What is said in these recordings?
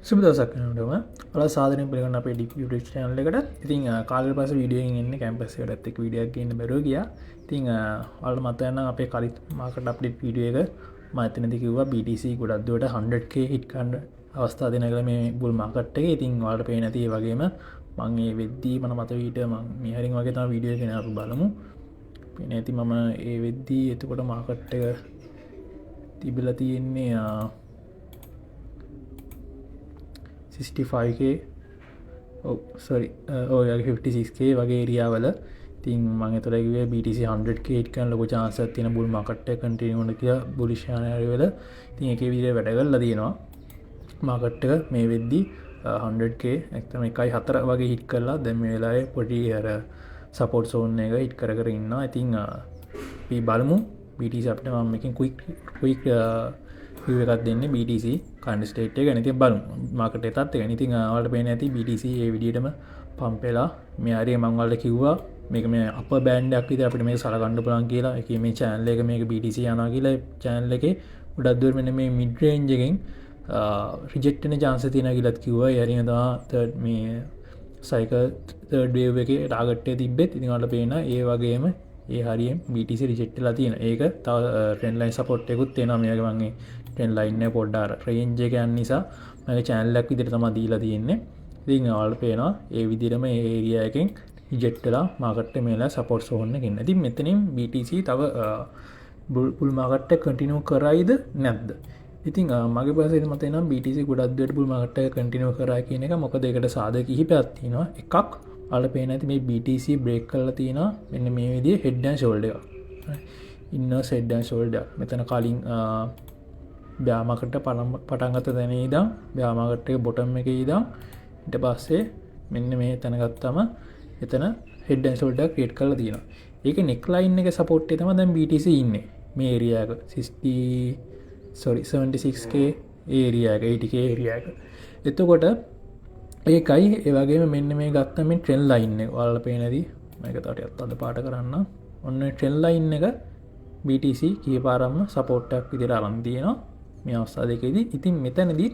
සුබ දවසක් වෙනකොටම ඔයාලා සාදරයෙන් පිළිගන්න අපේ YouTube channel එකට. ඉතින් කාලෙකට පස්සේ වීඩියෝ එකකින් එන්නේ කැම්පස් එකටත් එක්ක වීඩියෝ එකක් ගන්න බැරුව ගියා. ඉතින් ඔයාලට මතක නම් අපේ කලින් මාකට් අප්ඩේට් වීඩියෝ එක මම එතනදී කිව්වා BTC ගොඩක් දුරට 100k හිට් කරන්න අවස්ථාව දෙන කියලා මේ බුල් මාකට් එකේ. ඉතින් ඔයාලට පේන්නේ නැති ඒ වගේම මම මේ වෙද්දී මම මත වීට මම මේ හරින් වගේ තමයි වීඩියෝ එක ගෙනාවු බලමු. පේන්නේ නැති මම ඒ වෙද්දී එතකොට මාකට් එක තිබිලා තියෙන්නේ 65k sorry 56k වගේ ඒරියාවල. ඉතින් මම එතකොට කිව්වේ BTC 100k හිට් කරන ලොකු chance එකක් තියෙන බුල් මාකට් එක කන්ටිනියු වෙන කියලා බුලිෂ් scenario වල. ඉතින් ඒකේ විදිහට වැඩ කරලා තියෙනවා මාකට් එක මේ වෙද්දී 100k නැත්නම් 1.4 වගේ හිට් කරලා දැන් මේ වෙලාවේ පොඩි අර සපෝට් zone එක හිට් කර කර ඉන්නවා. ඉතින් අපි බලමු BTC අපිට මම මේකෙන් quick view එකක් දෙන්නේ BTC current state එක ගැන. ඉතින් බලමු මාකට් එකේ තත්ත්වය ගැන. ඉතින් ඔයාලට පේන්නේ නැති BTC මේ විදිහටම පම්ප් වෙලා මේ හරිය මම ඔයාලට කිව්වා මේක මේ අපර් බෑන්ඩ් එකක් විතර අපිට මේක සලකන්න පුළුවන් කියලා. ඒකේ මේ channel එක මේක BTC යනවා කියලා channel එකේ ගොඩක් දුර මෙන්න මේ mid range එකෙන් රිජෙක්ට් වෙන chance තියෙනවා කියලාත් කිව්වා. ඒ හරියම තමයි third මේ cycle third wave එකේ target එක තිබ්බෙත්. ඉතින් ඔයාලට පේනවා ඒ වගේම ඒ හරියෙන් BTC රිජෙක්ට් වෙලා තියෙනවා. ඒක තව trend line support එකකුත් තියෙනවා. මේක මම මේ trend line එක පොඩ්ඩක් range එක යන නිසා මගේ channel එකක් විදිහට තමයි දීලා තියෙන්නේ. ඉතින් ඔයාලට පේනවා ඒ විදිහටම ඒ area එකෙන් රිජෙක්ට් වෙලා market එක මේලා support zone එකකින් ඉන්න. ඉතින් මෙතනින් BTC තව bull market එක continue කරයිද නැද්ද? ඉතින් මගේ පාසෙන් මත එනවා BTC ගොඩක් දුරට bull market එක continue කරා කියන එක. මොකද ඒකට සාධක කිහිපයක් තියෙනවා. එකක් ඔයාලට පේන්නේ නැති මේ BTC break කරලා තියෙනවා මෙන්න මේ විදිහේ head and shoulder එක. inner head and shoulder. මෙතන කලින් bear market එක පටන් ගත්ත තැන ඉඳන් bear market එක bottom එකේ ඉඳන් ඊට පස්සේ මෙන්න මේ තැන ගත්තම එතන head and shoulder create කරලා තියෙනවා. ඒකේ neckline එකේ support එකේ තමයි දැන් BTC ඉන්නේ. මේ area එක 76k area එක 80k area එක. එතකොට ඒකයි ඒ වගේම මෙන්න මේ ගත්ත මේ trend line එක ඔයාලට පේනදී මේක තව ටිකක් අද පාට කරන්න. ඔන්න trend line එක BTC කීපාරක්ම support එකක් විදිහට අරන් තියෙනවා මේ අවස්ථාව දෙකේදී. ඉතින් මෙතනදී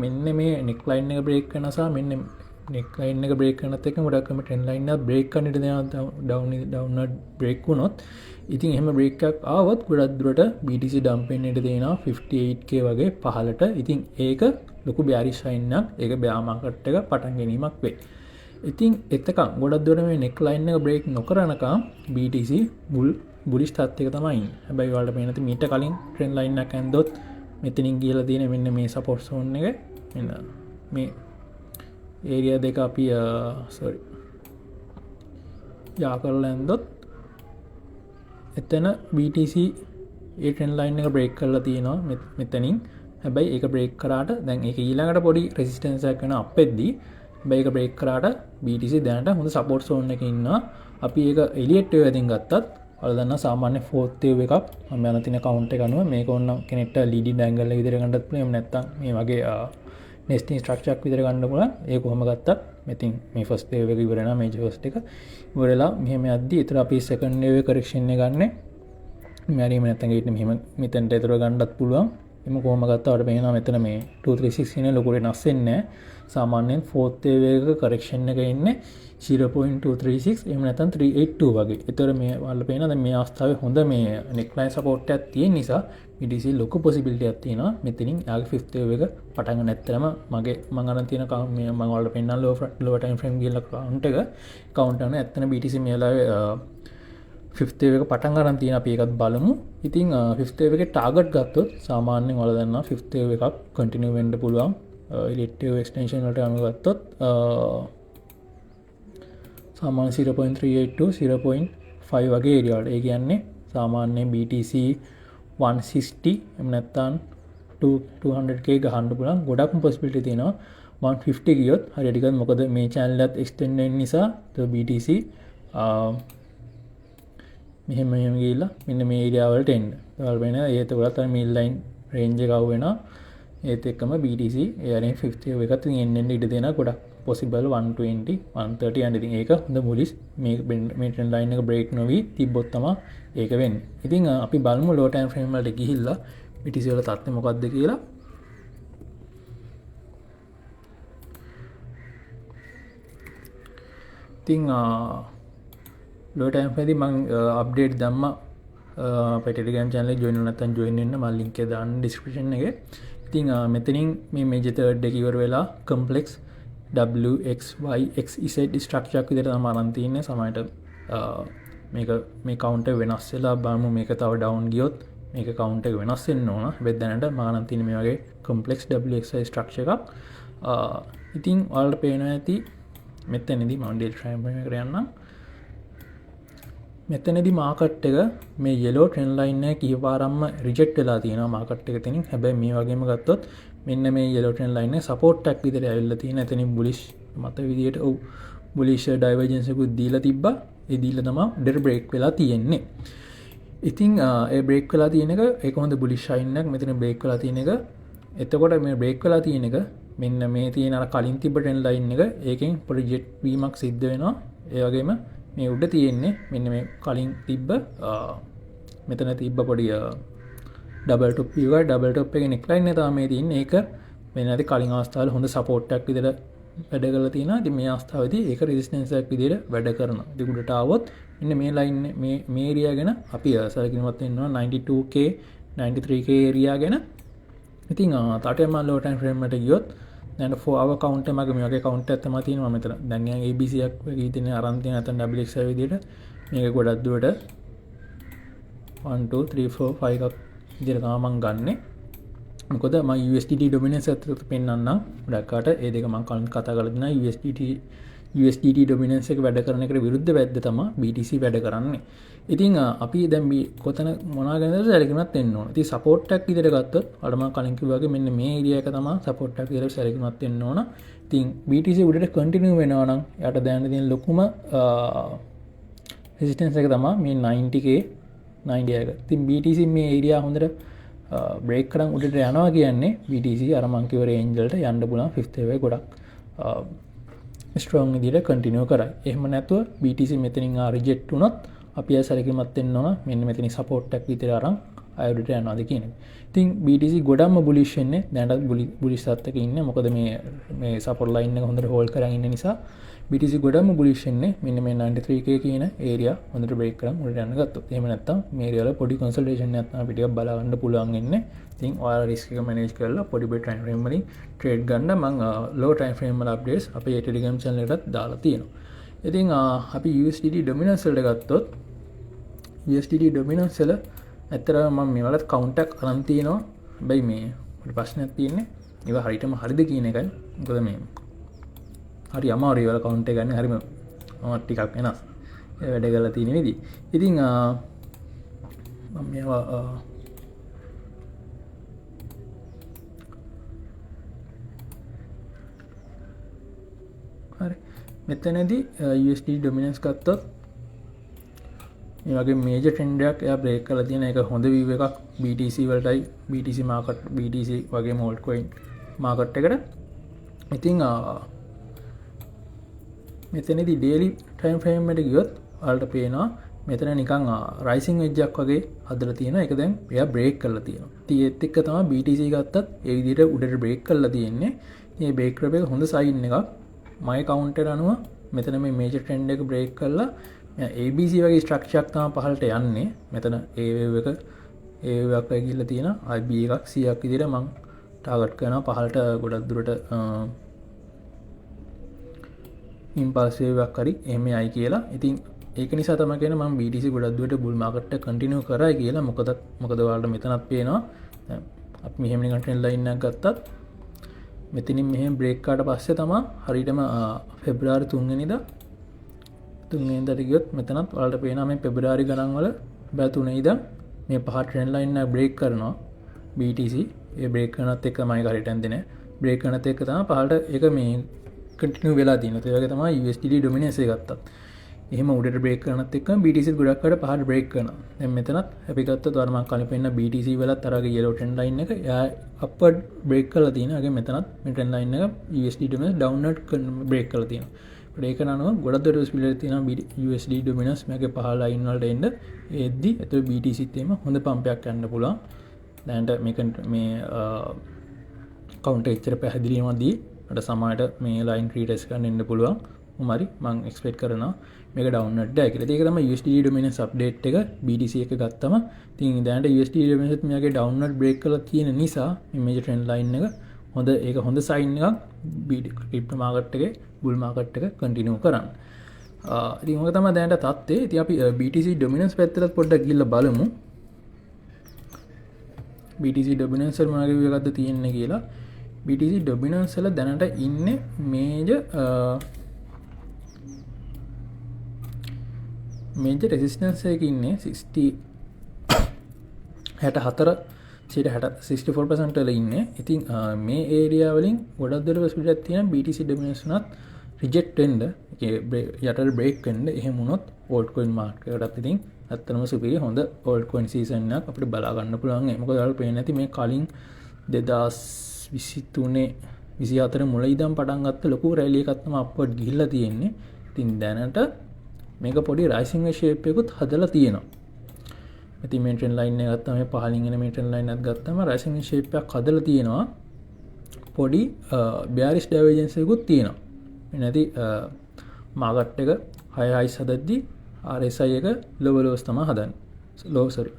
මෙන්න මේ neckline එක break කරන සහ මෙන්න neckline එක break කරනත් එක්ක ගොඩක්ම trend line එක break කරන්න ඉඩ දෙනවා downward break වුණොත්. ඉතින් එහෙම break එකක් ආවොත් ගොඩක් දුරට BTC dump වෙන්න ඉඩ දෙනවා 58k වගේ පහළට. ඉතින් ඒක ලොකු bearish sign එකක්. ඒක bear market එක පටන් ගැනීමක් වෙයි. ඉතින් එතකන් ගොඩක් දුරට මේ neckline එක break නොකරනකම් BTC bullish තත්ත්වයක තමයි ඉන්නේ. හැබැයි ඔයාලට පේන නැති මීට කලින් trend line එකක් ඇන්දොත් මෙතනින් ගිහලා තියෙන මෙන්න මේ support zone එක මෙන්න මේ area දෙක අපි යා කරලා ඇන්දොත් එතන BTC ඒ trend line එක break කරලා තියෙනවා මෙතනින්. හැබැයි ඒක break කරාට දැන් ඒක ඊළඟට පොඩි resistance එකක් වෙන අපෙද්දී හැබැයි ඒක break කරාට BTC දැනට හොඳ support zone එකේ ඉන්නවා. අපි ඒක elliott wave එකෙන් ගත්තත් ඔයාලා දන්නා සාමාන්‍ය fourth wave එකක් මම යන තියෙන count එක අනුව මේක ඕන කෙනෙක්ට leading angle එක විදිහට ගන්නත් පුළුවන්. එහෙම නැත්නම් මේ වගේ nesting structure එකක් විදිහට ගන්න පුළුවන්. ඒක කොහොම ගත්තත් මෙතින් මේ first wave එක ඉවර වෙනවා major first එක ඉවරලා මෙහෙම යද්දි ඊතර අපි second wave correction එක ගන්න මේ හරියම නැත්නම් ඊට මෙහෙම මෙතනට ඊතර ගන්නත් පුළුවන්. එමු කොහොම ගත්තා අපිට පේනවා මෙතන මේ 236 ඉන්නේ ලොකු වෙනස් වෙන්නේ නැහැ. සාමාන්‍යයෙන් fourth wave එක correction එක ඉන්නේ 0.236 එහෙම නැත්නම් 382 වගේ. ඒතර මේ වල පේනවා දැන් මේ අවස්ථාවේ හොඳ මේ neckline support එකක් තියෙන නිසා BTC ලොකු possibility එකක් තියෙනවා මෙතනින් යාගේ fifth wave එක පටන් ගන්න. ඇත්තටම මම අරන් තියෙන මේ මම වලට පෙන්නන lower time frame ගිහලා count කරන ඇත්තන BTC මේ වෙලාවේ fifth wave එක පටන් ගන්න තියෙන අපි ඒකත් බලමු. ඉතින් fifth wave එකේ target ගත්තොත් සාමාන්‍යයෙන් ඔයාලා දන්නවා fifth wave එකක් continue වෙන්න පුළුවන්. elliott wave extension වලට අනුව ගත්තොත් සාමාන්‍ය 0.38 to 0.5 වගේ area වල. ඒ කියන්නේ සාමාන්‍යයෙන් BTC 160 එහෙම නැත්නම් 200k ගහන්න පුළුවන්. ගොඩක්ම possibility තියෙනවා 150 ගියොත් හරියට ගියොත් මොකද මේ channel එකත් extend වෙන නිසා BTC මෙහෙම ගිහිල්ලා මෙන්න මේ area වලට එන්න. ඔයාලා වෙන ඒත් උගලත් තමයි middle line range එක ආව වෙනවා. ඒත් එක්කම BTC ඒ අරින් 50 එකත් එන්න ඉඩ දෙනවා. ගොඩක් possible 120 130 and ඉතින් ඒක හොඳ bullish මේ trend line එක break නොවි තිබ්බොත් තමයි ඒක වෙන්නේ. ඉතින් අපි බලමු low time frame වලට ගිහිල්ලා BTC වල තත්ත්වය මොකක්ද කියලා. ඉතින් ලෝ ටයිම් දී මං අප්ඩේට් දැම්මා අපේ ටෙලිග්‍රෑම් channel එකේ join වෙන්න නැත්නම් join වෙන්න මම link එක දාන්න description එකේ. ඉතින් මෙතනින් මේ major third එක ඉවර වෙලා complex WXYXZ structure එක විදිහට තමයි අරන් තින්නේ. සමහරට මේක මේ count එක වෙනස් වෙලා බලමු මේක තව down ගියොත් මේක count එක වෙනස් වෙන්න ඕන. හැබැයි දැනට මම අරන් තින්නේ මේ වගේ complex WXY structure එකක්. ඉතින් ඔයාලට පේනවා ඇති මෙතනදී මම data frame එකට යන්නම්. මෙතනදී මාකට් එක මේ yellow trend line එක කීපාරක්ම reject වෙලා තියෙනවා මාකට් එක තනින්. හැබැයි මේ වගේම ගත්තොත් මෙන්න මේ yellow trend line එක support එකක් විදිහට ඇවිල්ලා තියෙන. එතනින් bullish මත විදිහට bullish divergence එකකුත් දීලා තිබ්බා. ඒ දීලා තමයි උඩට break වෙලා තියෙන්නේ. ඉතින් ඒ break වෙලා තියෙන එක ඒක හොඳ bullish sign එකක්. මෙතන break වෙලා තියෙන එක. එතකොට මේ break වෙලා තියෙන එක මෙන්න මේ තියෙන අර කලින් තිබ්බ trend line එක ඒකෙන් පොඩි jet වීමක් සිද්ධ වෙනවා. ඒ වගේම මේ උඩ තියෙන්නේ මෙන්න මේ කලින් තිබ්බ මෙතන තිබ්බ පොඩි ඩබල් টොප් එක ඩබල් টොප් එකේ neckline එක තමයි මේ තියෙන්නේ. ඒක වෙනදී කලින් අවස්ථාවල හොඳ support එකක් විදිහට වැඩ කරලා තියෙනවා. ඉතින් මේ අවස්ථාවේදී ඒක resistance එකක් විදිහට වැඩ කරනවා. ඉතින් උඩට ආවොත් මෙන්න මේ line මේ area ගැන අපි සැලකිලිමත් වෙනවා 92k 93k area ගැන. ඉතින් තාටේ මම low time frame එකට ගියොත් දැන් 4 hour count එක මගේ මේ වගේ count එකක් තමයි තියෙනවා මෙතන. දැන් නිකන් ABC එකක් වගේ තියෙන අරන් තියෙන නැත්නම් WXY විදිහට මේක ගොඩක් දුරට 1 2 3 4 5 එකක් විදිහට තමයි මම ගන්නෙ. මොකද මම USDT dominance එකත් පෙන්නන්නම්. ගොඩක්කට ඒ දෙක මම කලින් කතා කරලා දෙනවා. USDT dominance එක වැඩ කරන එකට විරුද්ධ පැත්ත තමයි BTC වැඩ කරන්නේ. ඉතින් අපි දැන් මේ කොතන මොනවා ගැනද සැලකිලිමත් වෙන්න ඕන. ඉතින් support එකක් විදිහට ගත්තොත් අර මම කලින් කිව්වා වගේ මෙන්න මේ area එක තමයි support එකක් විදිහට සැලකිලිමත් වෙන්න ඕන. ඉතින් BTC උඩට continue වෙනවා නම් යාට දැනන තියෙන ලොකුම resistance එක තමයි මේ 90k 90 එක. ඉතින් BTC මේ area හොඳට break කරන් උඩට යනවා කියන්නේ BTC අර මං කිව්ව range වලට යන්න පුළුවන් 50 way ගොඩක් ස්ට්‍රෝං විදිහට කන්ටිනියු කරයි. එහෙම නැතුව BTC මෙතනින් රිජෙක්ට් වුණොත් අපි ආය සැලකිලිමත් වෙන්න ඕන. මෙන්න මෙතනින් සපෝට් එකක් විතර අරන් ආය උඩට යනවාද කියන එක. ඉතින් BTC ගොඩක්ම බුලිෂ් වෙන්නේ දැනට බුලිෂ් සත්ත්වක ඉන්නේ. මොකද මේ සපෝට් ලයින් එක හොඳට හෝල්ඩ් කරගෙන ඉන්න නිසා BTC ගොඩක්ම බුලිෂ් වෙන්නේ මෙන්න මේ 93k කියන ඒරියා හොඳට බ්‍රේක් කරන් උඩට යන්න ගත්තොත්. එහෙම නැත්නම් මේ ඒරියා වල පොඩි කන්සල්ටේෂන් එකක් තමයි අපි ටිකක් බලා ගන්න පුළුවන් වෙන්නේ. ඉතින් ඔයාලා රිස්ක් එක මැනේජ් කරලා පොඩි බෙට් ටයිම් ෆ්‍රේම් වලින් ට්‍රේඩ් ගන්න මම ලෝ ටයිම් ෆ්‍රේම් වල අප්ඩේට්ස් අපේ ටෙලිග්‍රෑම් channel එකටත් දාලා තියෙනවා. ඉතින් අපි USDT dominance වලට ගත්තොත් USDT dominance වල ඇත්තටම මම මේ වලත් කවුන්ට් එකක් අරන් තියෙනවා. හැබැයි මේ පොඩි ප්‍රශ්නයක් තියෙන්නේ. ඒවා හරියටම හරිද කියන එකයි. මොකද මේ හරි අමාරුයි වල කවුන්ට් එක ගන්න හරිම ටිකක් වෙනස්. ඒ වැඩ කරලා තියෙන විදිහ. ඉතින් මම මේවා හරි මෙතනදී USD dominance ගත්තොත් මේ වගේ මේජර් ට්‍රෙන්ඩ් එකක් එයා බ්‍රේක් කරලා තියෙන එක හොඳ view එකක් BTC වලටයි BTC මාකට් BTC වගේම altcoin මාකට් එකට. ඉතින් මෙතනදී daily time frame එකට ගියොත් ඔයාලට පේනවා මෙතන නිකන් rising wedge එකක් වගේ හදලා තියෙනවා. ඒක දැන් එයා බ්‍රේක් කරලා තියෙනවා. ඉතින් ඒත් එක්ක තමයි BTC ගත්තත් ඒ විදිහට උඩට බ්‍රේක් කරලා තියෙන්නේ. මේ බ්‍රේක් කරපු එක හොඳ sign එකක්. my counter අනුව මෙතන මේ major trend එක break කරලා ABC වගේ structure එකක් තමයි පහළට යන්නේ. මෙතන A wave එක එකක් ගිහිල්ලා තියෙනවා. IB එකක් C එකක් විදිහට මම ටාගට් කරනවා පහළට ගොඩක් දුරට impulse wave එකක් හරි එහෙම යයි කියලා. ඉතින් ඒක නිසා තමයි කියන්නේ මම BTC ගොඩක් දුරට bull market එක continue කරයි කියලා. මොකද ඔයාලට මෙතනත් පේනවා අපි මෙහෙම නිකන් trend line එකක් ගත්තත් මෙතනින් මෙහෙම බ්‍රේක් කාට පස්සේ තමයි හරියටම පෙබ්‍රවාරි 3 වෙනිදාට ගියොත් මෙතනත් ඔයාලට පේනවා මේ පෙබ්‍රවාරි ගණන් වල බෑ 3 ඉඳන් මේ පහ ට්‍රෙන්ඩ් ලයින් එක බ්‍රේක් කරනවා BTC. ඒ බ්‍රේක් කරනත් එක්කමයි හරියට යන්නේ නැහැ. බ්‍රේක් කරනත් එක්ක තමයි පහළට ඒක මේ කන්ටිනියු වෙලා තියෙනවා. ඒ වගේ තමයි USDT dominance එක ගත්තත්. එහෙම උඩට බ්‍රේක් කරනත් එක්ක BTC ගොඩක් අර පහළට බ්‍රේක් කරනවා. දැන් මෙතනත් අපි ගත්තොත් ඔයාලා මම කලින් පෙන්න BTC වලත් අරගේ yellow trend line එක එයා upward break කරලා තියෙනවා. ඒගොල්ලෝ මෙතනත් මේ trend line එක USD dominance downward break කරලා තියෙනවා. ඒක නනුව ගොඩක් දොර ස්පීඩ් එකක් තියෙනවා USD dominance මේකේ පහළ line වලට එන්න එද්දි ඒතර BTC ත් එම හොඳ පම්ප් එකක් යන්න පුළුවන්. දැන්ට මේ කවුන්ටර් එච්චර පැහැදිලිවමදී අර සමායට මේ line retest ගන්න එන්න පුළුවන්. උමරි මං එක්ස්පෙක්ට් කරනවා මේක ඩවුන්ලෝඩ් එකයි කියලා. ඒක තමයි USDT dominance update එක BTC එක ගත්තම. ඉතින් දැනට USDT dominance මේකේ ඩවුන්ලෝඩ් බ්‍රේක් කරලා තියෙන නිසා මේ මේජර් ට්‍රෙන්ඩ් ලයින් එක හොඳ ඒක හොඳ සයින් එකක් ක්‍රිප්ටෝ මාකට් එකේ බුල් මාකට් එක කන්ටිනියු කරන්න. ඉතින් ඔක තමයි දැනට තත්ත්වය. ඉතින් අපි BTC dominance පැත්තට පොඩ්ඩක් ගිහිල්ලා බලමු. BTC dominance වල මොනවද විදිහකටද තියෙන්නේ කියලා. BTC dominance වල දැනට ඉන්නේ මේජර් රෙසිස්ටන්ස් එකක ඉන්නේ 64% වල ඉන්නේ. ඉතින් මේ ඒරියා වලින් ගොඩක් දුර possibility තියෙන BTC dominance උනත් රිජෙක්ට් වෙන්න යටට බ්‍රේක් වෙන්න. එහෙම වුණොත් ඕල්ට් කොයින් මාකට් එකටත් ඉතින් ඇත්තටම සුපිරි හොඳ ඕල්ට් කොයින් සීසන් එකක් අපිට බලා ගන්න පුළුවන්. මොකද ඔයාලට පේන්නේ නැති මේ කලින් 2023 24 මුල ඉඳන් පටන් ගත්ත ලොකු රැලි එකක් තමයි අප්වර්ඩ් ගිහිල්ලා තියෙන්නේ. ඉතින් දැනට මේක පොඩි රයිසිං වේ ෂේප් එකකුත් හදලා තියෙනවා. ඉතින් මේ ට්‍රෙන්ඩ් ලයින් එක ගත්තාම මේ පහලින් එන මේ ට්‍රෙන්ඩ් ලයින් එකත් ගත්තාම රයිසිං වේ ෂේප් එකක් හදලා තියෙනවා. පොඩි bearish divergence එකකුත් තියෙනවා. නැති මාකට් එක high highs හදද්දී RSI එක low lows තමයි හදන්නේ.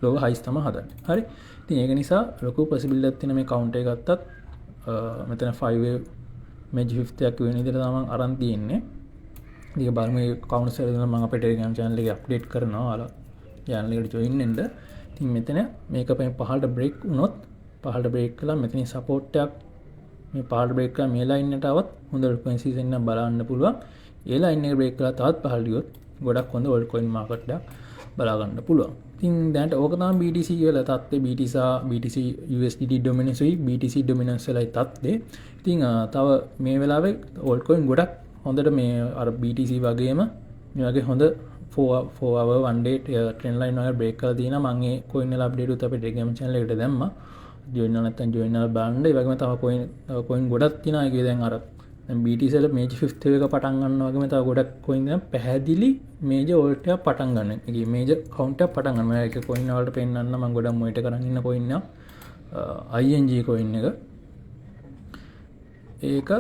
low highs තමයි හදන්නේ. හරි. ඉතින් ඒක නිසා ලොකු possibility එකක් තියෙන මේ counter එක ගත්තත් මෙතන 5 wave Mag 50 එකක් වෙන විදිහට තමයි අරන් තියෙන්නේ. ඒක බලමු මේ කවුන්ට් එක මම අපේ Telegram channel එකේ අප්ඩේට් කරනවා. ඔයාලා channel එකට join වෙන්න. ඉතින් මෙතන මේක පහළට break වුණොත් පහළට break කළා මෙතන support එකක් මේ පහළට break කළා මේ line එකට આવත් හොඳ frequency එක බලන්න පුළුවන්. ඒ line එක break කළා තවත් පහළට ගියොත් ගොඩක් හොඳ altcoin market එකක් බලා ගන්න පුළුවන්. ඉතින් දැනට ඕක තමයි BTC වල තත්ත්වය. BTC USDT dominance උයි BTC dominance වලයි තත්ත්වය. ඉතින් තව මේ වෙලාවේ altcoin ගොඩක් හොඳට මේ අර BTC වගේම මේ වගේ හොඳ 4 hour one day trend line එක break කරලා තියෙනවා. මම ඒ coin වල update උත් අපේ Telegram channel එකට දැම්මා. join වෙලා නැත්නම් join වෙලා බලන්න. ඒ වගේම තව coin ගොඩක් තියෙනවා. ඒකේ දැන් අර දැන් BTC වල Mag 50 එක පටන් ගන්නවා වගේම තව ගොඩක් coin දැන් පැහැදිලි major alt එකක් පටන් ගන්න. ඒකේ major count එකක් පටන් ගන්නවා. ඒක coin වලට පෙන්නන්න මම ගොඩක් මොනිටර් කරන් ඉන්න coin එක ING coin එක. ඒක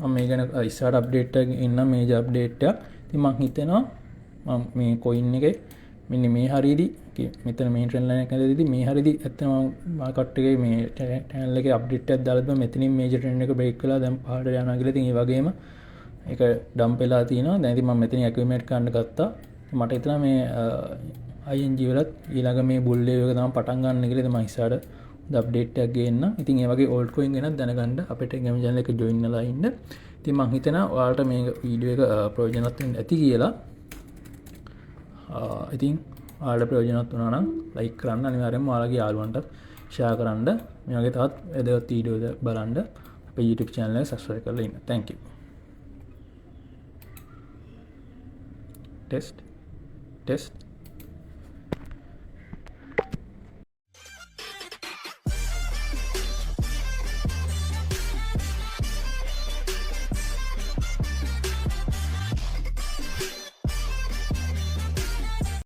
මම මේ ගැන ඉස්සරහට අප්ඩේට් එකක් එන්න මේජර් අප්ඩේට් එකක්. ඉතින් මම හිතනවා මම මේ coin එකේ මෙන්න මේ හරියදී මෙතන මේ ට්‍රෙන්ඩ් ලයින් එක ඇතුළතදී මේ හරියදී ඇත්තම මාකට් එකේ මේ channel එකේ අප්ඩේට් එකක් දාලා තිබ්බා. මෙතනින් මේජර් ට්‍රෙන්ඩ් එක බ්‍රේක් කළා. දැන් පහළට යනවා කියලා. ඉතින් ඒ වගේම ඒක ඩම්ප් වෙලා තියෙනවා. දැන් ඉතින් මම මෙතනින් accumulate කරන්න ගත්තා. මට හිතෙනවා මේ ING වලත් ඊළඟ මේ bull wave එක තමයි පටන් ගන්න කියලා. ඉතින් මම ඉස්සරහට අප්ඩේට් එකක් ගේන්න. ඉතින් ඒ වගේ ඕල්ට් කොයින් ගැන දැනගන්න අපේ Telegram channel එක join වෙලා ඉන්න. ඉතින් මම හිතනවා ඔයාලට මේ වීඩියෝ එක ප්‍රයෝජනවත් වෙන්න ඇති කියලා. ඉතින් ඔයාලට ප්‍රයෝජනවත් වුණා නම් like කරන්න, අනිවාර්යෙන්ම ඔයාලගේ යාළුවන්ට share කරන්න. මේ වගේ තවත් වැදගත් වීඩියෝ බලන්න අපේ YouTube channel එක subscribe කරලා ඉන්න. Thank you. Test